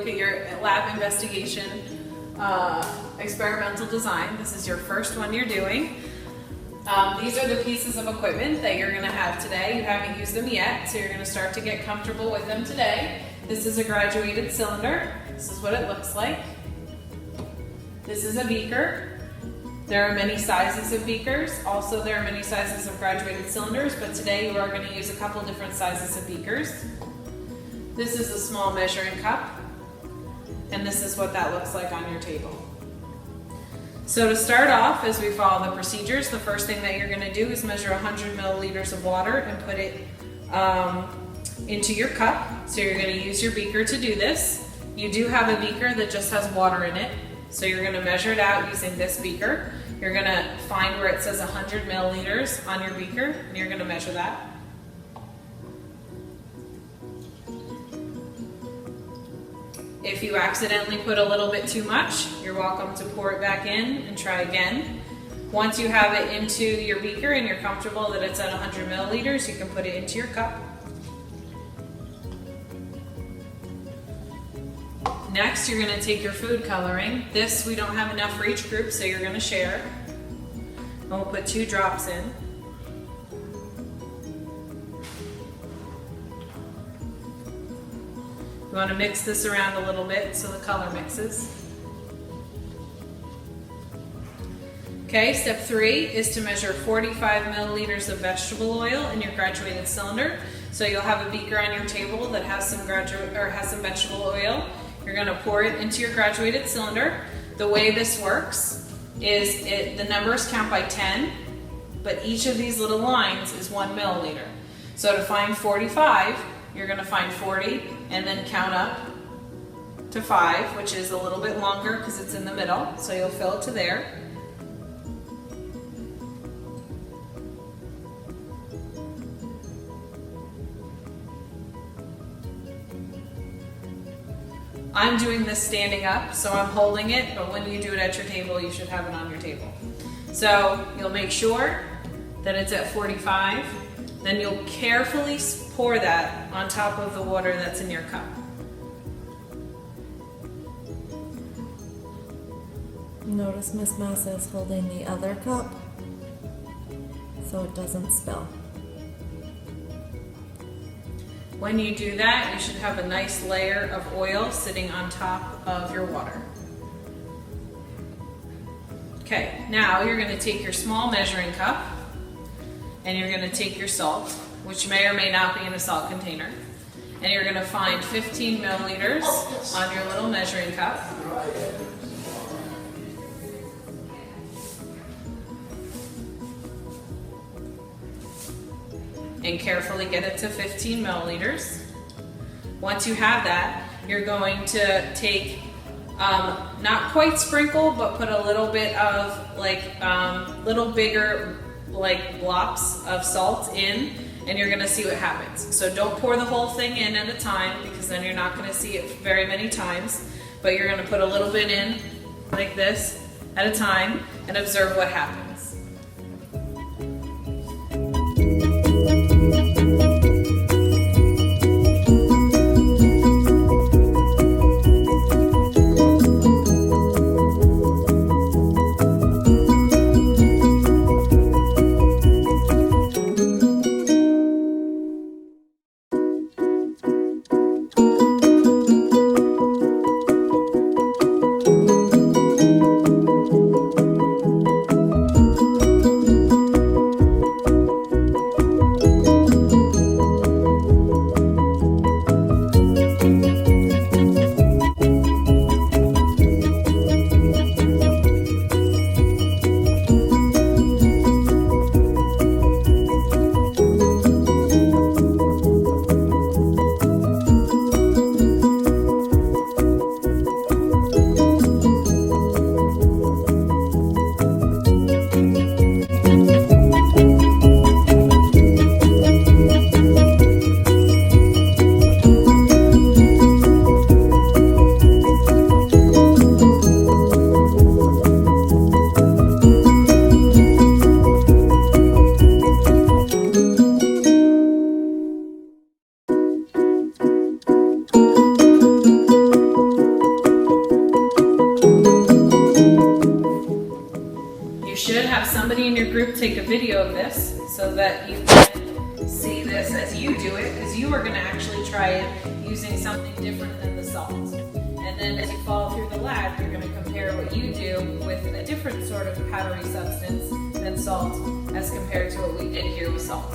look at your lab investigation experimental design. This is your first one you're doing. These are the pieces of equipment that you're going to have today. You haven't used them yet, so you're going to start to get comfortable with them today. This is a graduated cylinder. This is what it looks like. This is a beaker. There are many sizes of beakers. Also, there are many sizes of graduated cylinders, but today you are going to use a couple different sizes of beakers. This is a small measuring cup, and this is what that looks like on your table. So to start off, as we follow the procedures, the first thing that you're going to do is measure 100 milliliters of water and put it into your cup. So you're going to use your beaker to do this. You do have a beaker that just has water in it, so you're going to measure it out using this beaker. You're going to find where it says 100 milliliters on your beaker, and you're going to measure that. If you accidentally put a little bit too much, you're welcome to pour it back in and try again. Once you have it into your beaker and you're comfortable that it's at 100 milliliters, you can put it into your cup. Next, you're going to take your food coloring. This, we don't have enough for each group, so you're going to share. And we'll put 2 drops in. You want to mix this around a little bit so the color mixes. Okay, step 3 is to measure 45 milliliters of vegetable oil in your graduated cylinder. So you'll have a beaker on your table that has some vegetable oil. You're going to pour it into your graduated cylinder. The way this works is the numbers count by 10, but each of these little lines is 1 milliliter. So to find 45, you're going to find 40 and then count up to 5, which is a little bit longer because it's in the middle. So you'll fill it to there. I'm doing this standing up, so I'm holding it, but when you do it at your table, you should have it on your table. So you'll make sure that it's at 45, then you'll carefully pour that on top of the water that's in your cup. Notice Miss Massa is holding the other cup so it doesn't spill. When you do that, you should have a nice layer of oil sitting on top of your water. Okay, now you're going to take your small measuring cup and you're going to take your salt, which may or may not be in a salt container, and you're going to find 15 milliliters on your little measuring cup. And carefully get it to 15 milliliters. Once you have that, you're going to take, not quite sprinkle, but put a little bit of little bigger blobs of salt in, and you're gonna see what happens. So don't pour the whole thing in at a time, because then you're not gonna see it very many times, but you're gonna put a little bit in like this at a time and observe what happens. everybody in your group take a video of this so that you can see this as you do it, because you are going to actually try it using something different than the salt. And then as you follow through the lab, you're going to compare what you do with a different sort of powdery substance than salt as compared to what we did here with salt.